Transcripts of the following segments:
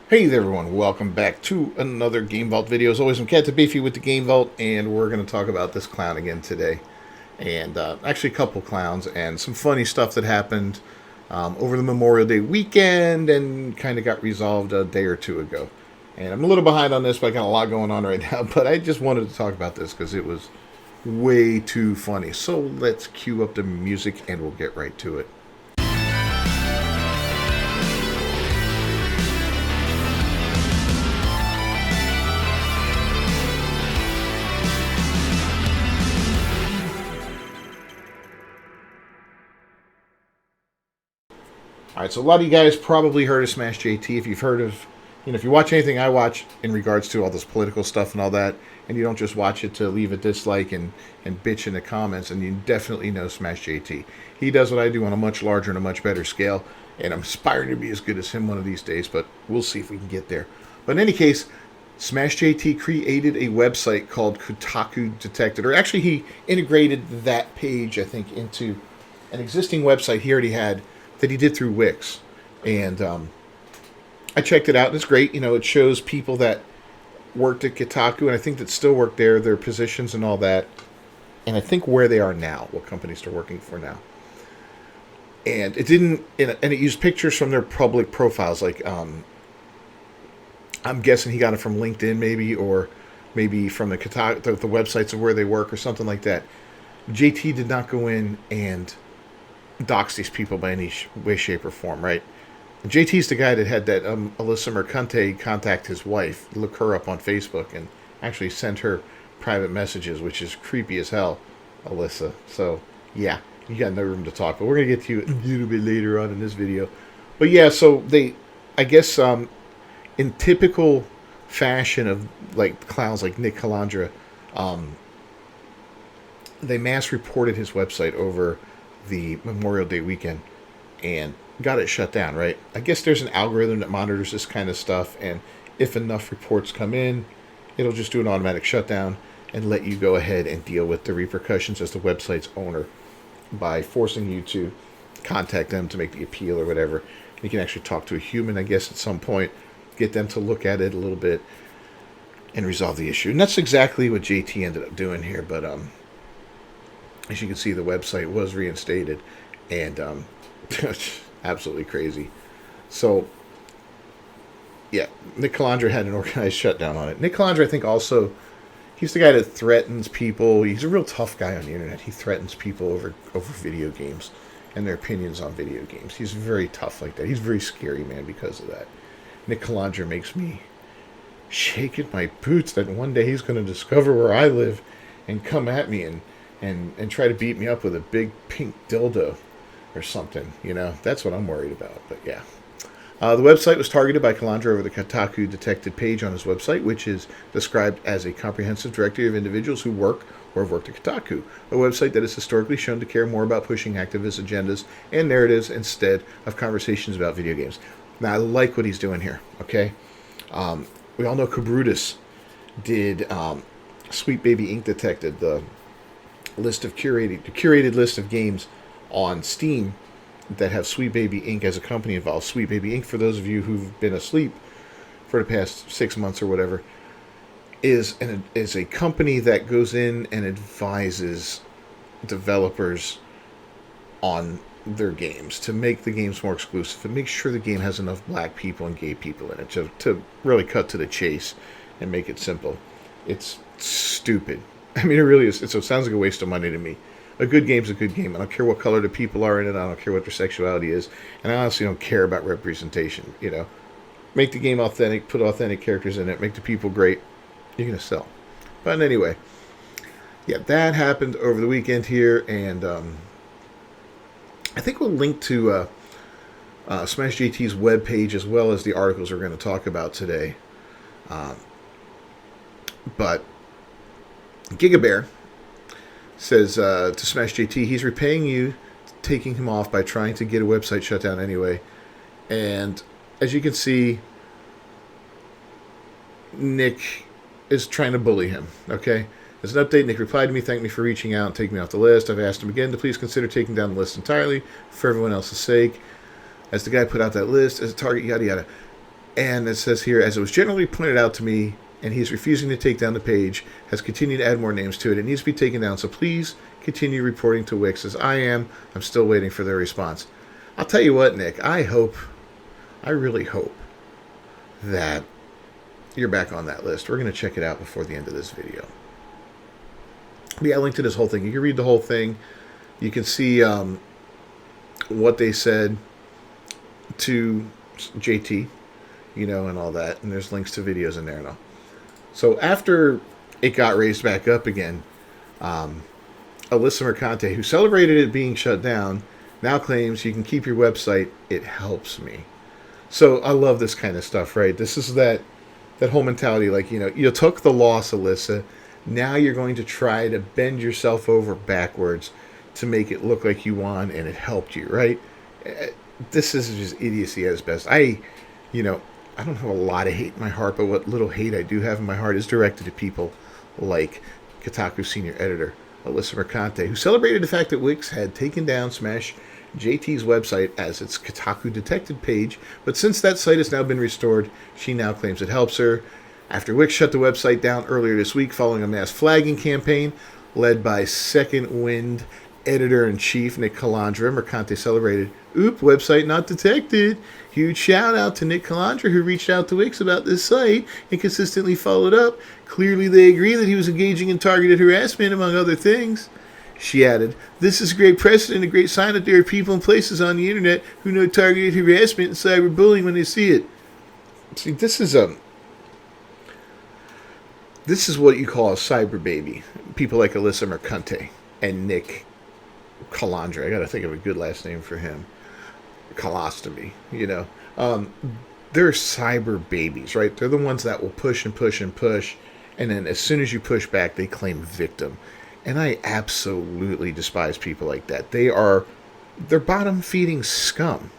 Hey there everyone, welcome back to another Game Vault video. As always, I'm Cat Beefy with the Game Vault, and we're going to talk about this clown again today. And actually a couple clowns and some funny stuff that happened over the Memorial Day weekend and kind of got resolved a day or two ago. And I'm a little behind on this, but I got a lot going on right now. But I just wanted to talk about this because it was way too funny. So let's cue up the music and we'll get right to it. All right, so a lot of you guys probably heard of Smash JT. If you've heard of, if you watch anything I watch in regards to all this political stuff and all that, and you don't just watch it to leave a dislike and bitch in the comments, and you definitely know Smash JT. He does what I do on a much larger and a much better scale, and I'm aspiring to be as good as him one of these days, but we'll see if we can get there. But in any case, Smash JT created a website called Kotaku Detected, or actually he integrated that page, I think, into an existing website he already had that he did through Wix. And I checked it out, and it's great. It shows people that worked at Kotaku, and I think that still work there, their positions and all that, and I think where they are now, what companies they're working for now. And it didn't, and it used pictures from their public profiles, like I'm guessing he got it from LinkedIn maybe, or maybe from the Kotaku, the websites of where they work or something like that. JT did not go in and dox these people by any way, shape, or form, right? And JT's the guy that had that Alyssa Mercante contact his wife, look her up on Facebook, and actually send her private messages, which is creepy as hell, Alyssa. So, yeah, you got no room to talk, but we're going to get to you a little bit later on in this video. But yeah, so I guess, in typical fashion of, like, clowns like Nick Calandra, they mass reported his website over the Memorial Day weekend and got it shut down, right? I guess there's an algorithm that monitors this kind of stuff, and if enough reports come in, it'll just do an automatic shutdown and let you go ahead and deal with the repercussions as the website's owner by forcing you to contact them to make the appeal or whatever. You can actually talk to a human, I guess, at some point, get them to look at it a little bit and resolve the issue. And that's exactly what JT ended up doing here, but as you can see, the website was reinstated, and absolutely crazy. So, yeah, Nick Calandra had an organized shutdown on it. Nick Calandra, I think, also, he's the guy that threatens people. He's a real tough guy on the internet. He threatens people over video games and their opinions on video games. He's very tough like that. He's a very scary man because of that. Nick Calandra makes me shake in my boots that one day he's going to discover where I live and come at me and try to beat me up with a big pink dildo or something. That's what I'm worried about. But yeah. The website was targeted by Calandra over the Kotaku Detected page on his website, which is described as a comprehensive directory of individuals who work or have worked at Kotaku, a website that is historically shown to care more about pushing activist agendas and narratives instead of conversations about video games. Now, I like what he's doing here, okay? We all know Cabrutus did Sweet Baby Ink Detected, the curated list of games on Steam that have Sweet Baby Inc. as a company involved. Sweet Baby Inc., for those of you who've been asleep for the past 6 months or whatever, is a company that goes in and advises developers on their games to make the games more exclusive and make sure the game has enough black people and gay people in it to really cut to the chase and make it simple. It's stupid. I mean, it really is. So it sounds like a waste of money to me. A good game's a good game. I don't care what color the people are in it. I don't care what their sexuality is. And I honestly don't care about representation, Make the game authentic, put authentic characters in it, make the people great. You're going to sell. But anyway, yeah, that happened over the weekend here. And I think we'll link to Smash JT's webpage as well as the articles we're going to talk about today. But Gigabear says to Smash JT, he's repaying you, taking him off by trying to get a website shut down anyway. And as you can see, Nick is trying to bully him, okay? As an update, Nick replied to me, thanked me for reaching out and taking me off the list. I've asked him again to please consider taking down the list entirely for everyone else's sake. As the guy put out that list, as a target, yada yada. And it says here, as it was generally pointed out to me, and he's refusing to take down the page, has continued to add more names to it. It needs to be taken down, so please continue reporting to Wix as I am. I'm still waiting for their response. I'll tell you what, Nick, I really hope that you're back on that list. We're going to check it out before the end of this video. But yeah, I linked to this whole thing. You can read the whole thing. You can see what they said to JT, and all that. And there's links to videos in there and all. So after it got raised back up again, Alyssa Mercante, who celebrated it being shut down, now claims you can keep your website. It helps me. So I love this kind of stuff, right? This is that whole mentality, like, you took the loss, Alyssa. Now you're going to try to bend yourself over backwards to make it look like you won, and it helped you, right? This is just idiocy at its best. I don't have a lot of hate in my heart, but what little hate I do have in my heart is directed to people like Kotaku senior editor Alyssa Mercante, who celebrated the fact that Wix had taken down Smash JT's website as its Kotaku detected page, but since that site has now been restored, she now claims it helps her. After Wix shut the website down earlier this week following a mass flagging campaign led by Second Wind editor-in-chief Nick Calandra, Mercante celebrated, "Oop, website not detected." Huge shout out to Nick Calandra, who reached out to Wix about this site and consistently followed up. Clearly they agree that he was engaging in targeted harassment, among other things. She added, "This is great precedent, a great sign that there are people and places on the internet who know targeted harassment and cyberbullying when they see it." See, this is what you call a cyber baby. People like Alyssa Mercante and Nick Calandra. I got to think of a good last name for him. Colostomy, they're cyber babies, right? They're the ones that will push and push and push, and then as soon as you push back, they claim victim. And I absolutely despise people like that. They're bottom-feeding scum.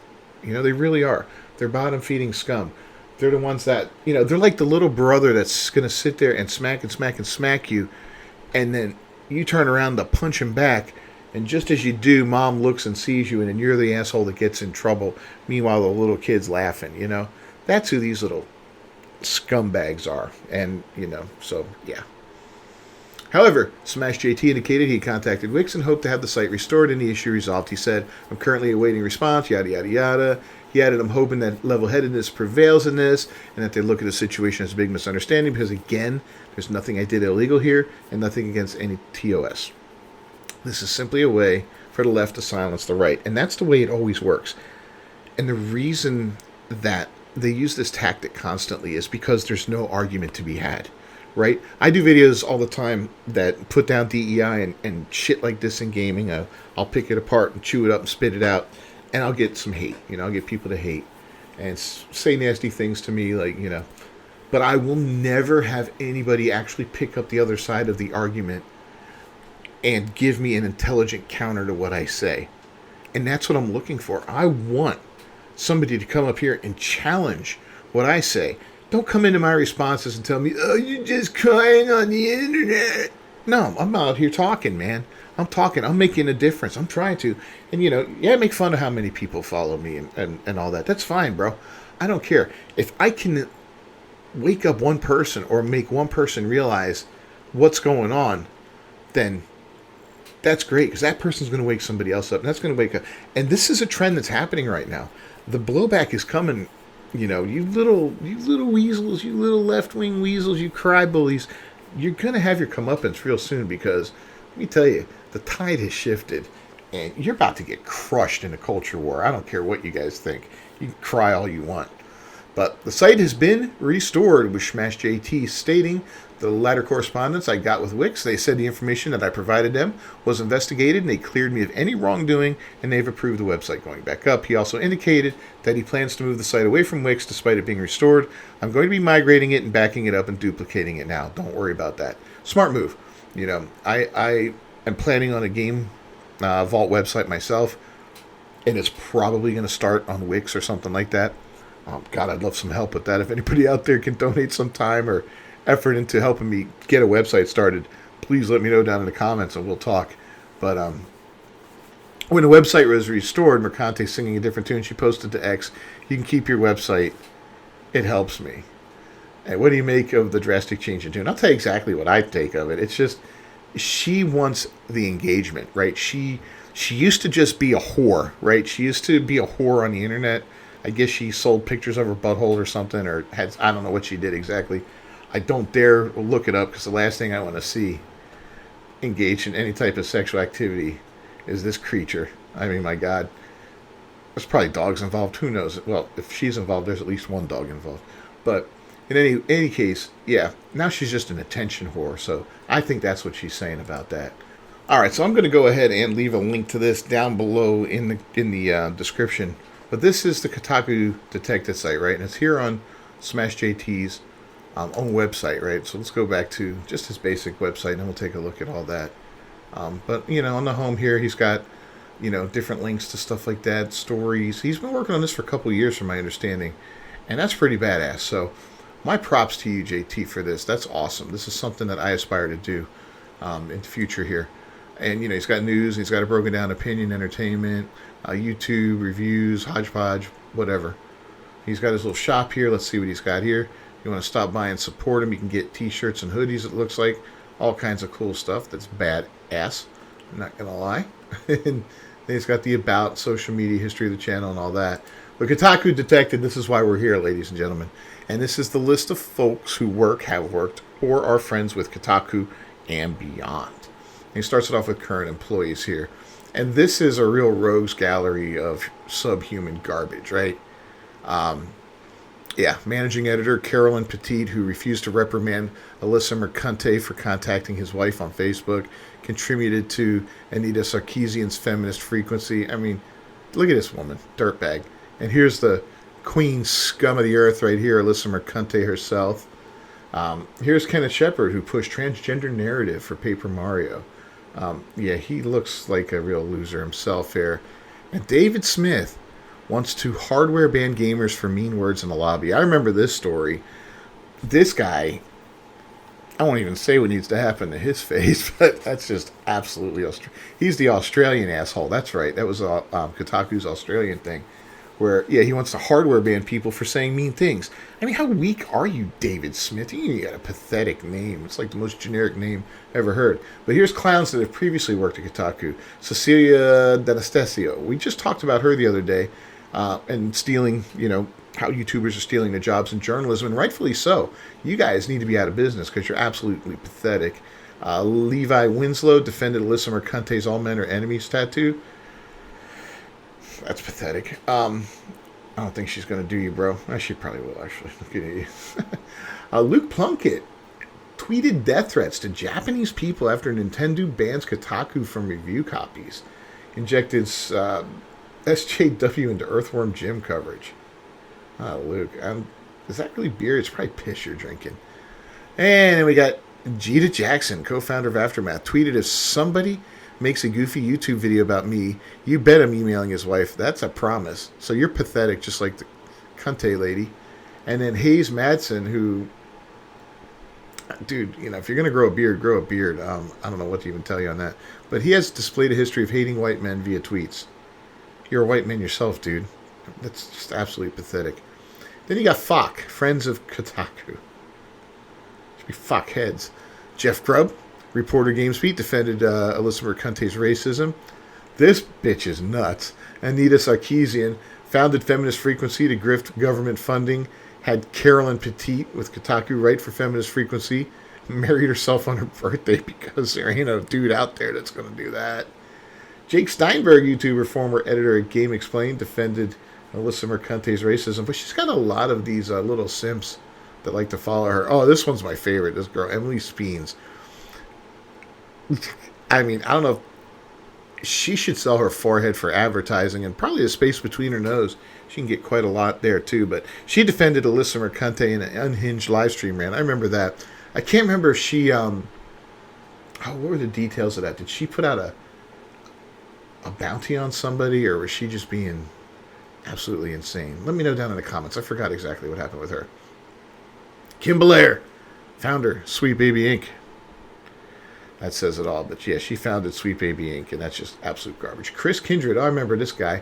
They really are. They're bottom-feeding scum. They're the ones that, they're like the little brother that's going to sit there and smack and smack and smack you, and then you turn around to punch him back, and just as you do, mom looks and sees you, and then you're the asshole that gets in trouble. Meanwhile, the little kid's laughing, That's who these little scumbags are. And, so, yeah. However, Smash JT indicated he contacted Wix and hoped to have the site restored and the issue resolved. He said, "I'm currently awaiting response, yada, yada, yada." He added, "I'm hoping that level-headedness prevails in this and that they look at the situation as a big misunderstanding because, again, there's nothing I did illegal here and nothing against any TOS. This is simply a way for the left to silence the right." And that's the way it always works. And the reason that they use this tactic constantly is because there's no argument to be had, right? I do videos all the time that put down DEI and shit like this in gaming. I'll pick it apart and chew it up and spit it out, and I'll get some hate. I'll get people to hate and say nasty things to me, but I will never have anybody actually pick up the other side of the argument and give me an intelligent counter to what I say. And that's what I'm looking for. I want somebody to come up here and challenge what I say. Don't come into my responses and tell me, "Oh, you're just crying on the internet." No, I'm out here talking, man. I'm talking. I'm making a difference. I'm trying to. And, make fun of how many people follow me and all that. That's fine, bro. I don't care. If I can wake up one person or make one person realize what's going on, then that's great, because that person's going to wake somebody else up, and that's going to wake up. And this is a trend that's happening right now. The blowback is coming. You little weasels, you little left-wing weasels, you cry bullies. You're going to have your comeuppance real soon, because let me tell you, the tide has shifted, and you're about to get crushed in a culture war. I don't care what you guys think. You can cry all you want. But the site has been restored, with Smash JT stating, "The latter correspondence I got with Wix, they said the information that I provided them was investigated and they cleared me of any wrongdoing and they've approved the website going back up." He also indicated that he plans to move the site away from Wix despite it being restored. "I'm going to be migrating it and backing it up and duplicating it now. Don't worry about that." Smart move. I am planning on a game vault website myself, and it's probably going to start on Wix or something like that. God, I'd love some help with that. If anybody out there can donate some time or effort into helping me get a website started, please let me know down in the comments and we'll talk. But when the website was restored, Mercante singing a different tune, she posted to X, "You can keep your website. it helps me. And what do you make of the drastic change in tune? I'll tell you exactly what I take of it. It's just she wants the engagement, right? She used to just be a whore, right? She used to be a whore on the internet. I guess she sold pictures of her butthole or something, or had, I don't know what she did exactly. I don't dare look it up because the last thing I want to see engaged in any type of sexual activity is this creature. I mean, my God. There's probably dogs involved. Who knows? Well, if she's involved, there's at least one dog involved. But in any case, yeah, now she's just an attention whore. So I think that's what she's saying about that. All right, so I'm going to go ahead and leave a link to this down below in the description. But this is the Kotaku detected site, right? And it's here on Smash JT's own website, right? So let's go back to just his basic website, and we'll take a look at all that. But you know, on the home here, he's got different links to stuff like that, stories. He's been working on this for a couple of years, from my understanding, and that's pretty badass. So my props to you, JT, for this. That's awesome. This is something that I aspire to do in the future here. And he's got news, he's got a broken down opinion, entertainment, YouTube reviews, hodgepodge, whatever. He's got his little shop here. Let's see what he's got here. You want to stop by and support him, you can get t-shirts and hoodies, it looks like. All kinds of cool stuff that's badass. I'm not going to lie. And then he's got the about, social media, history of the channel, and all that. But Kotaku detected, this is why we're here, ladies and gentlemen. And this is the list of folks who work, have worked, or are friends with Kotaku and beyond. And he starts it off with current employees here. And this is a real rogues gallery of subhuman garbage, right? Yeah, managing editor Carolyn Petit, who refused to reprimand Alyssa Mercante for contacting his wife on Facebook, contributed to Anita Sarkeesian's feminist frequency. I mean, look at this woman, dirtbag. And here's the queen scum of the earth right here, Alyssa Mercante herself. Here's Kenneth Shepard, who pushed transgender narrative for Paper Mario. Yeah, he looks like a real loser himself here. And David Smith wants to hardware ban gamers for mean words in the lobby. I remember this story. This guy, I won't even say what needs to happen to his face, but that's just absolutely he's the Australian asshole. That's right. That was Kotaku's Australian thing, where, yeah, he wants to hardware ban people for saying mean things. I mean, how weak are you, David Smith? You got a pathetic name. It's like the most generic name ever heard. But here's clowns that have previously worked at Kotaku. Cecilia D'Anastasio. We just talked about her the other day, and stealing, how YouTubers are stealing the jobs in journalism, and rightfully so. You guys need to be out of business because you're absolutely pathetic. Levi Winslow defended Alyssa Mercante's "All Men Are Enemies" tattoo. That's pathetic. I don't think she's going to do you, bro. She probably will, actually. Looking at you. Luke Plunkett tweeted death threats to Japanese people after Nintendo bans Kotaku from review copies. Injected SJW into Earthworm Jim coverage. Luke. Is that really beer? It's probably piss you're drinking. And then we got Jita Jackson, co-founder of Aftermath, tweeted, "If somebody makes a goofy YouTube video about me, you bet I'm emailing his wife. That's a promise." So you're pathetic, just like the Cunte lady. And then Hayes Madsen, who, dude, if you're going to grow a beard, grow a beard. I don't know what to even tell you on that. But he has displayed a history of hating white men via tweets. You're a white man yourself, dude. That's just absolutely pathetic. Then you got Fock, friends of Kotaku. Should be Fock heads. Jeff Grubb, reporter GameSpeak, defended Alyssa Mercante's racism. This bitch is nuts. Anita Sarkeesian founded Feminist Frequency to grift government funding. Had Carolyn Petit with Kotaku write for Feminist Frequency. Married herself on her birthday because there ain't a dude out there that's going to do that. Jake Steinberg, YouTuber, former editor at Game Explained, defended Alyssa Mercante's racism. But she's got a lot of these little simps that like to follow her. Oh, this one's my favorite. This girl, Emily Speens. I mean, I don't know if she should sell her forehead for advertising, and probably the space between her nose. She can get quite a lot there, too. But she defended Alyssa Mercante in an unhinged live stream, man. I remember that. I can't remember if she... what were the details of that? Did she put out a bounty on somebody, or was she just being absolutely insane? Let me know down in the comments. I forgot exactly what happened with her. Kim Belair, founder, Sweet Baby Inc. That says it all. But yeah, she founded Sweet Baby Inc., and that's just absolute garbage. Chris Kindred, I remember this guy,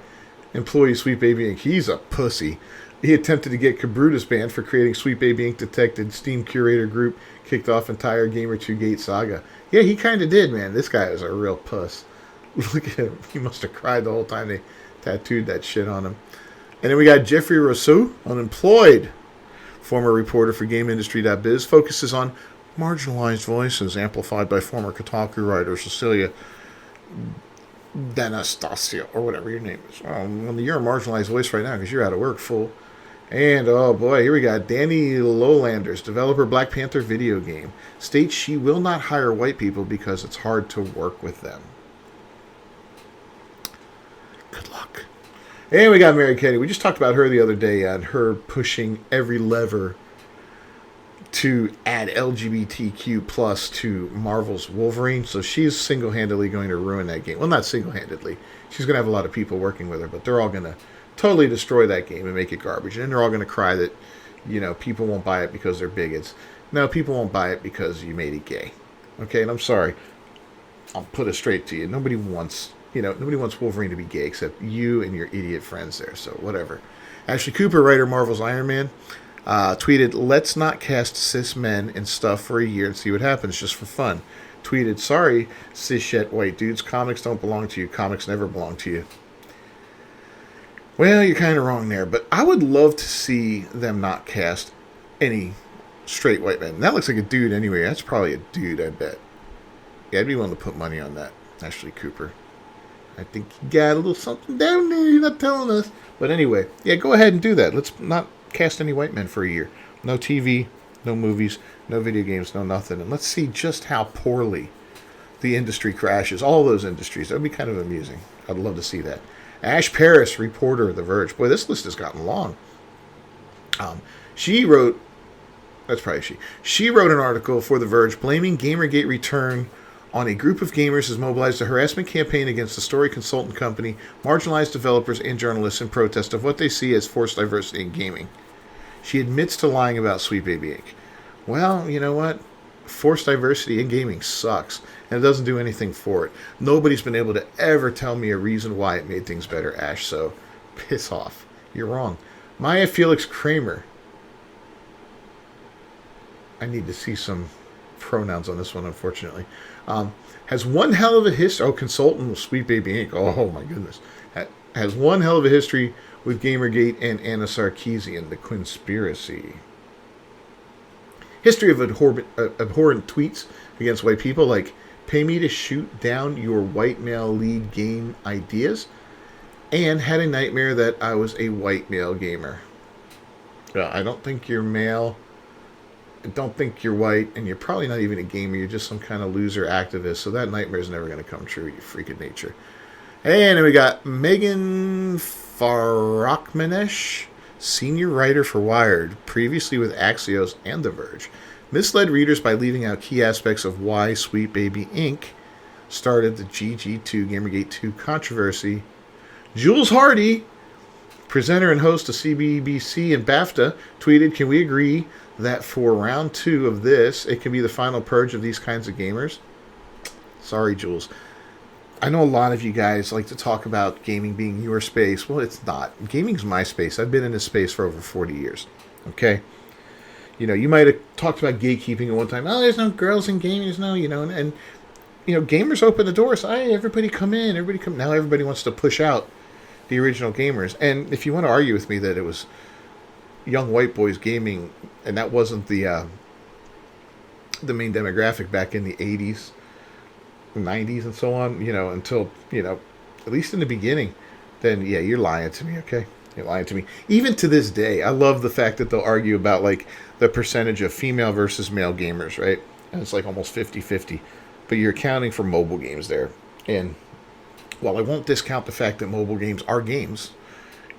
employee Sweet Baby Inc. He's a pussy. He attempted to get Cabrutus banned for creating Sweet Baby Inc. detected Steam curator group, kicked off entire Gamer 2 Gate saga. Yeah, he kind of did, man. This guy was a real puss. Look at him. He must have cried the whole time they tattooed that shit on him. And then we got Jeffrey Rousseau, unemployed. Former reporter for GameIndustry.biz, focuses on marginalized voices amplified by former Kotaku writer Cecilia D'Anastasio, or whatever your name is. Well, you're a marginalized voice right now because you're out of work, fool. And, oh boy, here we got Danny Lowlanders, developer Black Panther video game, states she will not hire white people because it's hard to work with them. Good luck. And we got Mary Kay. We just talked about her the other day and her pushing every lever to add LGBTQ plus to Marvel's Wolverine. So she's single-handedly going to ruin that game. Well, not single-handedly. She's going to have a lot of people working with her, but they're all going to totally destroy that game and make it garbage. And then they're all going to cry that, people won't buy it because they're bigots. No, people won't buy it because you made it gay. Okay, and I'm sorry. I'll put it straight to you. Nobody wants Wolverine to be gay except you and your idiot friends there. So whatever. Ashley Cooper, writer Marvel's Iron Man, tweeted, "Let's not cast cis men in stuff for a year and see what happens, just for fun." Tweeted, "Sorry, cishet white dudes. Comics don't belong to you. Comics never belong to you." Well, you're kind of wrong there, but I would love to see them not cast any straight white men. That looks like a dude anyway. That's probably a dude, I bet. Yeah, I'd be willing to put money on that, Ashley Cooper. I think you got a little something down there you're not telling us. But anyway, yeah, go ahead and do that. Let's not cast any white men for a year. No TV, no movies, no video games, no nothing. And let's see just how poorly the industry crashes. All those industries. That would be kind of amusing. I'd love to see that. Ash Paris, reporter of The Verge. Boy, this list has gotten long. She wrote an article for The Verge blaming Gamergate return on a group of gamers has mobilized a harassment campaign against the story consultant company, marginalized developers, and journalists in protest of what they see as forced diversity in gaming. She admits to lying about Sweet Baby Inc. Well, you know what? Forced diversity in gaming sucks, and it doesn't do anything for it. Nobody's been able to ever tell me a reason why it made things better, Ash, so piss off. You're wrong. Maya Felix Kramer. I need to see some pronouns on this one, unfortunately. Has one hell of a history. Oh, consultant with Sweet Baby Inc. Oh my goodness. Has one hell of a history with Gamergate and Anna Sarkeesian, the conspiracy. History of abhorrent tweets against white people, like pay me to shoot down your white male lead game ideas, and had a nightmare that I was a white male gamer. I don't think you're male. Don't think you're white, and you're probably not even a gamer. You're just some kind of loser activist, so that nightmare is never going to come true, you freak of nature. And then we got Megan Farakmanesh, senior writer for Wired, previously with Axios and The Verge, misled readers by leaving out key aspects of why Sweet Baby Inc. started the GG2 Gamergate 2 controversy. Jules Hardy, presenter and host of CBBC and BAFTA, tweeted, "Can we agree that for round 2 of this, it can be the final purge of these kinds of gamers?" Sorry, Jules. I know a lot of you guys like to talk about gaming being your space. Well, it's not. Gaming's my space. I've been in this space for over 40 years. Okay? You might have talked about gatekeeping at one time. Oh, there's no girls in gaming. There's no, and gamers open the doors. Hey, everybody come in. Everybody come. Now everybody wants to push out the original gamers. And if you want to argue with me that it was young white boys gaming, and that wasn't the main demographic back in the 80s, 90s, and so on, until, at least in the beginning, then, yeah, you're lying to me, okay? You're lying to me. Even to this day, I love the fact that they'll argue about, like, the percentage of female versus male gamers, right? And it's like almost 50-50. But you're accounting for mobile games there. And while I won't discount the fact that mobile games are games,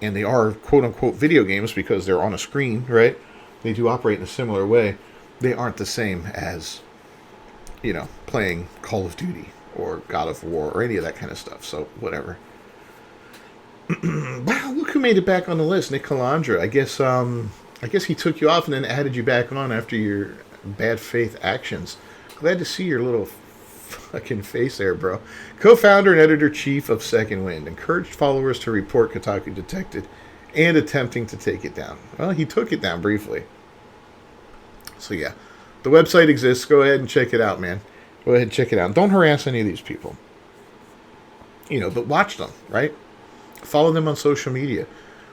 and they are quote-unquote video games because they're on a screen, right? They do operate in a similar way. They aren't the same as, playing Call of Duty or God of War or any of that kind of stuff. So, whatever. Wow, look who made it back on the list. Nick Calandra. I guess he took you off and then added you back on after your bad faith actions. Glad to see your little fucking face there, bro. Co-founder and editor-chief of Second Wind encouraged followers to report Kotaku detected and attempting to take it down. Well, he took it down briefly. So yeah, the website exists. Go ahead and check it out, man. Go ahead and check it out. Don't harass any of these people. But watch them, right? Follow them on social media.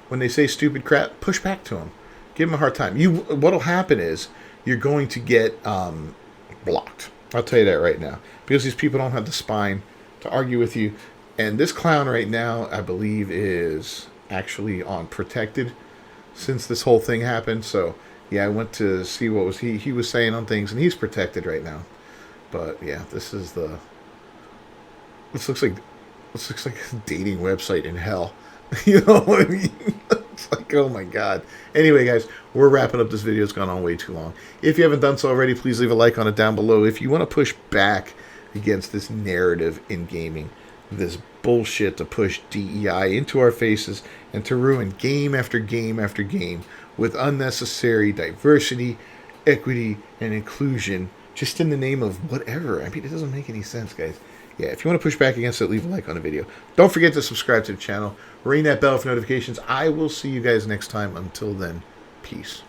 When they say stupid crap, push back to them. Give them a hard time. What'll happen is you're going to get blocked. I'll tell you that right now. Because these people don't have the spine to argue with you. And this clown right now, I believe, is actually on protected since this whole thing happened. So, yeah, I went to see what was he was saying on things, and he's protected right now. But, yeah, this looks like a dating website in hell. You know what I mean? It's like, oh my God. Anyway, guys, we're wrapping up this video. It's gone on way too long. If you haven't done so already, please leave a like on it down below. If you want to push back against this narrative in gaming, this bullshit to push DEI into our faces and to ruin game after game after game with unnecessary diversity, equity, and inclusion just in the name of whatever. I mean, it doesn't make any sense, guys. Yeah, if you want to push back against it, leave a like on the video. Don't forget to subscribe to the channel. Ring that bell for notifications. I will see you guys next time. Until then, peace.